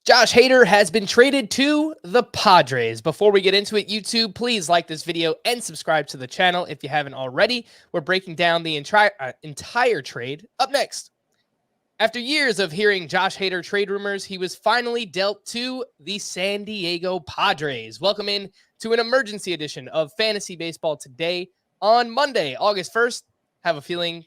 Josh Hader has been traded to the Padres. Before we get into it, YouTube, please like this video and subscribe to the channel if you haven't already. We're breaking down the entire trade up next. After years of hearing Josh Hader trade rumors, he was finally dealt to the San Diego Padres. Welcome in to an emergency edition of Fantasy Baseball today on Monday, August 1st. Have a feeling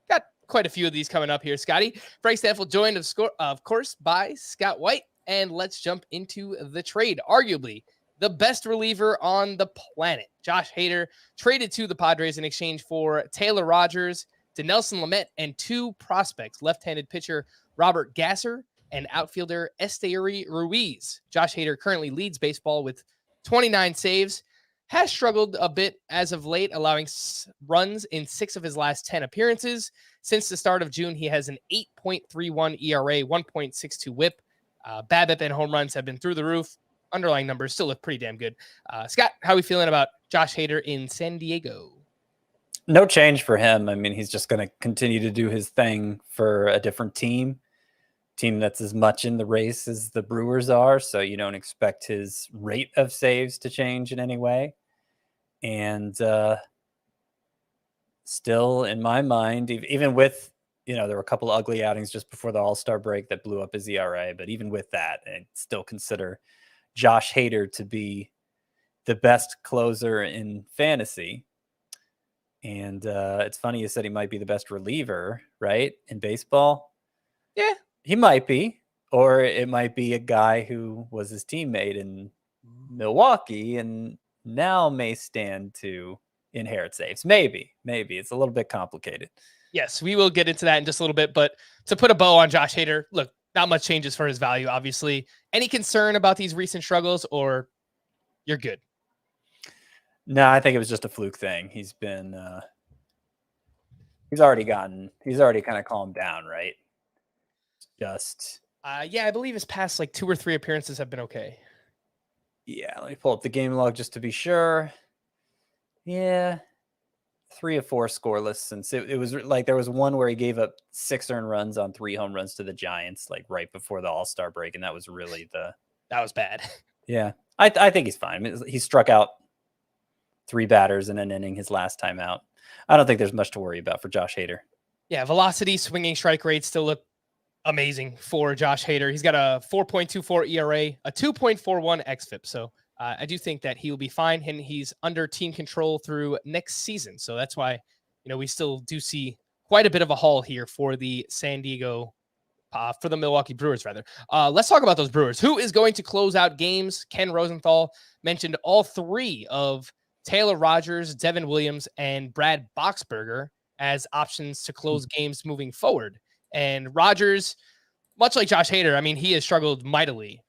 got quite a few of these coming up here, Scotty. Frank Stampfl joined, of course, by Scott White. And let's jump into the trade. Arguably the best reliever on the planet. Josh Hader traded to the Padres in exchange for Taylor Rogers, Dinelson Lamet, and two prospects, left-handed pitcher Robert Gasser and outfielder Esteury Ruiz. Josh Hader currently leads baseball with 29 saves, has struggled a bit as of late, allowing runs in 6 of his last 10 appearances. Since the start of June, he has an 8.31 ERA, 1.62 whip. BABIP and home runs have been through the roof. Underlying numbers still look pretty damn good. Scott, how are we feeling about Josh Hader in San Diego? No change for him. I mean, he's just going to continue to do his thing for a different team that's as much in the race as the Brewers are. So you don't expect his rate of saves to change in any way. And still, in my mind, even with, there were a couple of ugly outings just before the All-Star break that blew up his ERA. But even with that, I still consider Josh Hader to be the best closer in fantasy. And it's funny you said he might be the best reliever, right, in baseball. Yeah. He might be. Or it might be a guy who was his teammate in Milwaukee and now may stand to inherit saves. Maybe. It's a little bit complicated. Yes, we will get into that in just a little bit. But to put a bow on Josh Hader, look, not much changes for his value, obviously. Any concern about these recent struggles, or you're good? No, I think it was just a fluke thing. He's been, he's already kind of calmed down, right? Yeah, I believe his past like 2 or 3 appearances have been okay. Yeah, let me pull up the game log just to be sure. Yeah, 3 of 4 scoreless since it was like there was one where he gave up 6 earned runs on 3 home runs to the Giants, like right before the All-Star break, and that was really that was bad. Yeah, I think he's fine. He struck out 3 batters in an inning his last time out. I don't think there's much to worry about for Josh Hader. Yeah, velocity, swinging strike rate still look amazing for Josh Hader. He's got a 4.24 ERA, a 2.41 xFIP. So I do think that he will be fine, and he's under team control through next season. So that's why, we still do see quite a bit of a haul here for the for the Milwaukee Brewers, rather. Let's talk about those Brewers. Who is going to close out games? Ken Rosenthal mentioned all 3 of Taylor Rogers, Devin Williams, and Brad Boxberger as options to close games moving forward. And Rogers, much like Josh Hader, I mean, he has struggled mightily,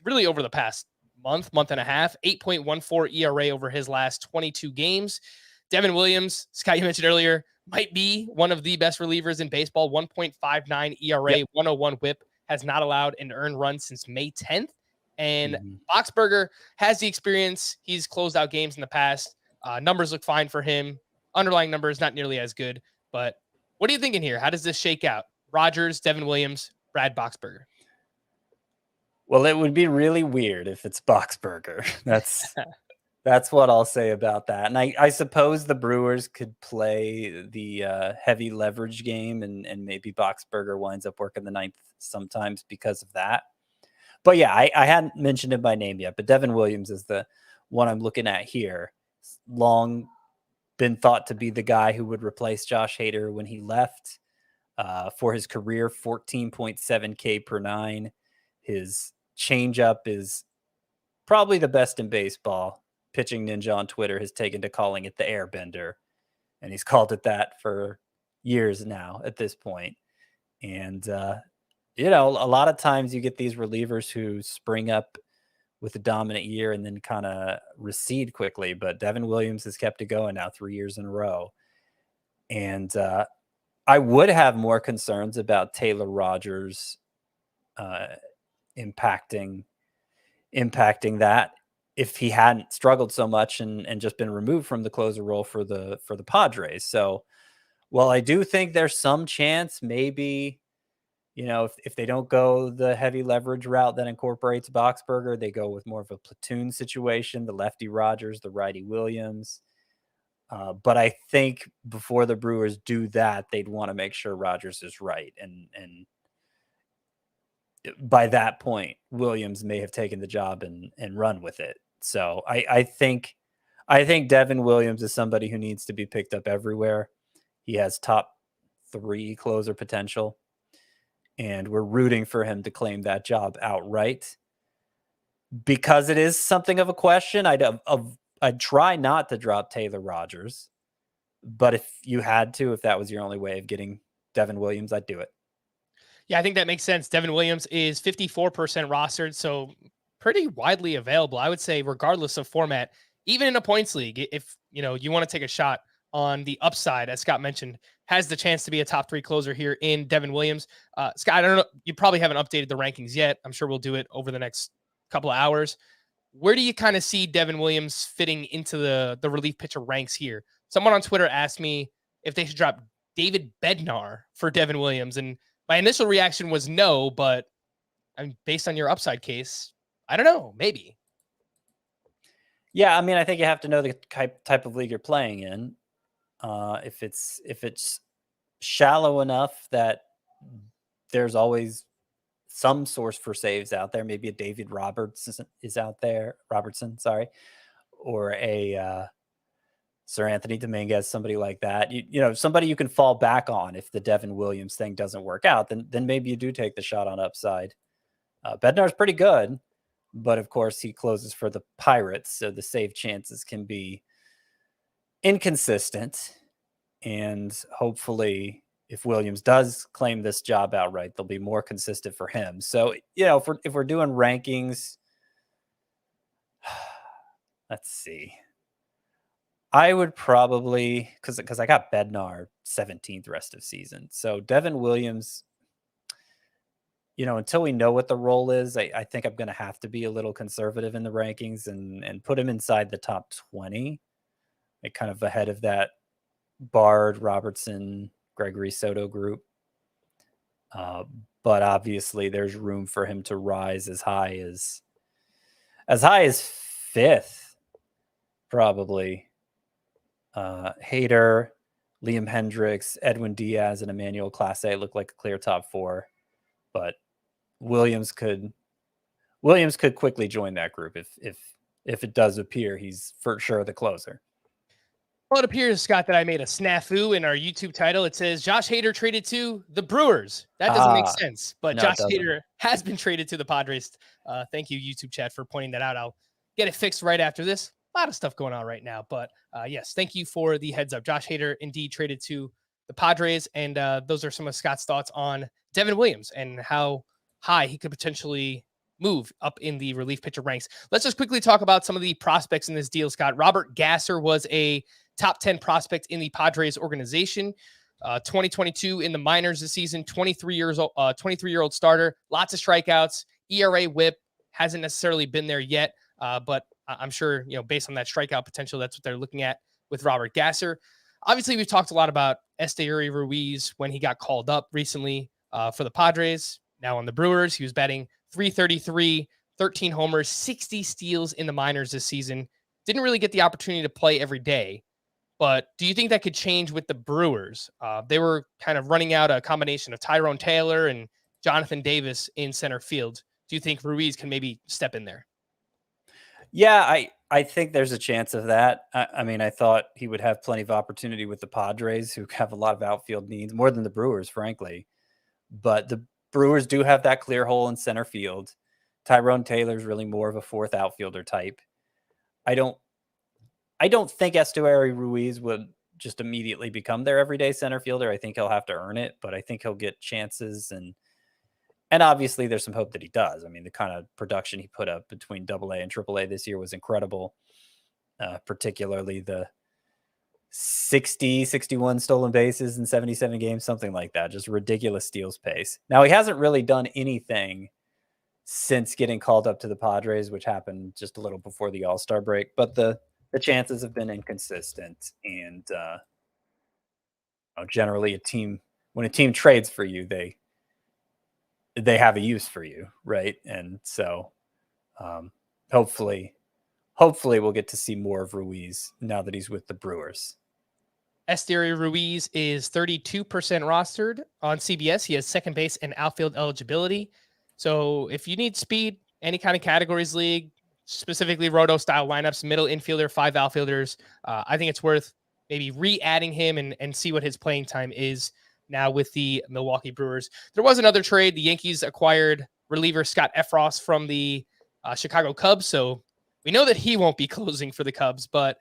really over the past month and a half. 8.14 ERA over his last 22 games. Devin Williams, Scott, you mentioned earlier, might be one of the best relievers in baseball. 1.59 ERA, 101 whip, has not allowed an earned run since May 10th. And Boxberger has the experience. He's closed out games in the past. Numbers look fine for him. Underlying numbers not nearly as good. But what are you thinking here? How does this shake out? Rogers, Devin Williams, Brad Boxberger. Well, it would be really weird if it's Boxberger. That's what I'll say about that. And I suppose the Brewers could play the heavy leverage game, and maybe Boxberger winds up working the ninth sometimes because of that. But yeah, I hadn't mentioned him by name yet, but Devin Williams is the one I'm looking at here. Long been thought to be the guy who would replace Josh Hader when he left. For his career, 14.7 K per 9. His changeup is probably the best in baseball. Pitching Ninja on Twitter has taken to calling it the airbender, and he's called it that for years now at this point. And, a lot of times you get these relievers who spring up with a dominant year and then kind of recede quickly. But Devin Williams has kept it going now 3 years in a row. And I would have more concerns about Taylor Rogers impacting that if he hadn't struggled so much and just been removed from the closer role for the Padres. So while I do think there's some chance maybe if they don't go the heavy leverage route that incorporates Boxberger, they go with more of a platoon situation, the lefty Rogers, the righty Williams. But I think before the Brewers do that, they'd want to make sure Rogers is right. And by that point, Williams may have taken the job and run with it. So I think Devin Williams is somebody who needs to be picked up everywhere. He has top 3 closer potential, and we're rooting for him to claim that job outright because it is something of a question. I'd try not to drop Taylor Rogers, but if you had to, if that was your only way of getting Devin Williams, I'd do it. Yeah, I think that makes sense. Devin Williams is 54% rostered, so pretty widely available. I would say regardless of format, even in a points league, if you want to take a shot on the upside, as Scott mentioned, has the chance to be a top 3 closer here in Devin Williams. Scott, I don't know, you probably haven't updated the rankings yet. I'm sure we'll do it over the next couple of hours. Where do you kind of see Devin Williams fitting into the relief pitcher ranks here? Someone on Twitter asked me if they should drop David Bednar for Devin Williams, and my initial reaction was no, but based on your upside case, I don't know, maybe. Yeah, I mean, I think you have to know the type of league you're playing in. If it's shallow enough that there's always some source for saves out there, maybe a David Robertson is out there, or a Sir Anthony Dominguez, somebody like that. Somebody you can fall back on if the Devin Williams thing doesn't work out. Then maybe you do take the shot on upside. Bednar's pretty good, but of course he closes for the Pirates, so the save chances can be inconsistent. And hopefully, if Williams does claim this job outright, they'll be more consistent for him. So, if we're doing rankings, let's see. I would probably, because I got Bednar 17th rest of season. So Devin Williams, until we know what the role is, I think I'm going to have to be a little conservative in the rankings and put him inside the top 20, like kind of ahead of that Bard, Robertson, Gregory Soto group. But obviously there's room for him to rise as high as 5th, probably. HADER, Liam Hendricks, Edwin Diaz, and Emmanuel Clase look like a clear top 4, but Williams could quickly join that group if it does appear he's for sure the closer. Well, it appears, Scott, that I made a snafu in our YouTube title. It says Josh Hader traded to the Brewers. That doesn't make sense, but no, Josh Hader has been traded to the Padres. Thank you, YouTube chat, for pointing that out. I'll get it fixed right after this. A lot of stuff going on right now, but yes, thank you for the heads up. Josh Hader indeed traded to the Padres, and those are some of Scott's thoughts on Devin Williams and how high he could potentially move up in the relief pitcher ranks. Let's just quickly talk about some of the prospects in this deal, Scott. Robert Gasser was a top 10 prospect in the Padres organization. 2022 in the minors this season, 23-year-old starter, lots of strikeouts, ERA whip hasn't necessarily been there yet, but I'm sure, based on that strikeout potential, that's what they're looking at with Robert Gasser. Obviously, we've talked a lot about Esteury Ruiz when he got called up recently for the Padres. Now on the Brewers, he was batting .333, 13 homers, 60 steals in the minors this season. Didn't really get the opportunity to play every day. But do you think that could change with the Brewers? They were kind of running out a combination of Tyrone Taylor and Jonathan Davis in center field. Do you think Ruiz can maybe step in there? Yeah, I think there's a chance of that. I mean, I thought he would have plenty of opportunity with the Padres, who have a lot of outfield needs, more than the Brewers, frankly. But the Brewers do have that clear hole in center field. Tyrone Taylor's really more of a 4th outfielder type. I don't think Esteury Ruiz would just immediately become their everyday center fielder. I think he'll have to earn it, but I think he'll get chances. And obviously there's some hope that he does. I mean, the kind of production he put up between AA and AAA this year was incredible. Particularly the 61 stolen bases in 77 games, something like that. Just ridiculous steals pace. Now, he hasn't really done anything since getting called up to the Padres, which happened just a little before the All-Star break, but the chances have been inconsistent. And generally when a team trades for you, they they have a use for you, right? And so hopefully we'll get to see more of Ruiz now that he's with the Brewers. Esteury Ruiz is 32% rostered on CBS. He has second base and outfield eligibility. So if you need speed, any kind of categories league, specifically roto style lineups, middle infielder, 5 outfielders, I think it's worth maybe re-adding him and see what his playing time is now with the Milwaukee Brewers. There was another trade. The Yankees acquired reliever Scott Effross from the Chicago Cubs. So we know that he won't be closing for the Cubs, but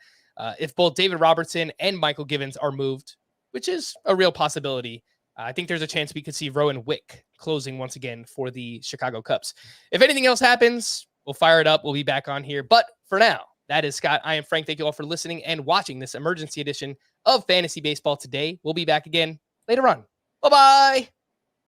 if both David Robertson and Michael Givens are moved, which is a real possibility, I think there's a chance we could see Rowan Wick closing once again for the Chicago Cubs. If anything else happens, we'll fire it up. We'll be back on here. But for now, that is Scott. I am Frank. Thank you all for listening and watching this emergency edition of Fantasy Baseball Today. We'll be back again later on. Bye-bye.